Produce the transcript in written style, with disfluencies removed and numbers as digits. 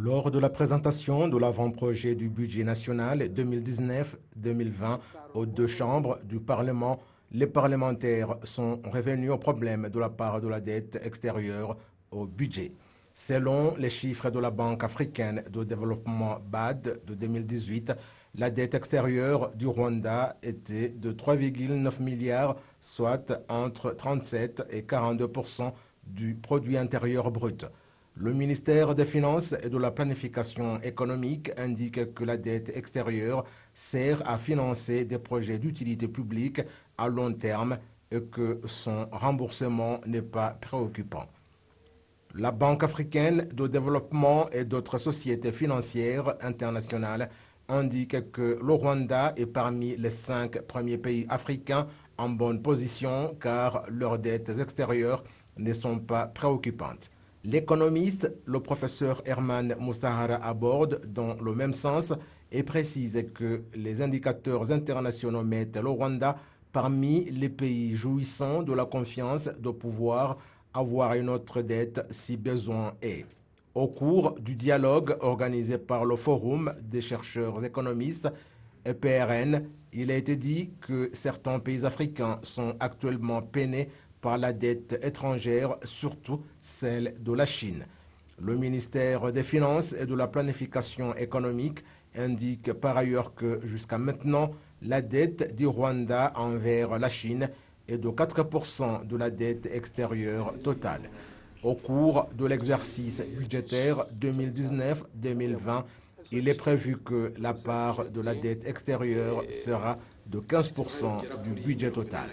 Lors de la présentation de l'avant-projet du budget national 2019-2020 aux deux chambres du Parlement, les parlementaires sont revenus au problème de la part de la dette extérieure au budget. Selon les chiffres de la Banque africaine de développement BAD de 2018, la dette extérieure du Rwanda était de 3,9 milliards, soit entre 37 et 42% du produit intérieur brut. Le ministère des Finances et de la Planification économique indique que la dette extérieure sert à financer des projets d'utilité publique à long terme et que son remboursement n'est pas préoccupant. La Banque africaine de développement et d'autres sociétés financières internationales indiquent que le Rwanda est parmi les 5 premiers pays africains en bonne position car leurs dettes extérieures ne sont pas préoccupantes. L'économiste, le professeur Herman Moussahara, aborde dans le même sens et précise que les indicateurs internationaux mettent le Rwanda parmi les pays jouissant de la confiance de pouvoir avoir une autre dette si besoin est. Au cours du dialogue organisé par le Forum des chercheurs économistes EPRN, il a été dit que certains pays africains sont actuellement peinés par la dette étrangère, surtout celle de la Chine. Le ministère des Finances et de la Planification économique indique par ailleurs que jusqu'à maintenant, la dette du Rwanda envers la Chine est de 4% de la dette extérieure totale. Au cours de l'exercice budgétaire 2019-2020, il est prévu que la part de la dette extérieure sera de 15% du budget total.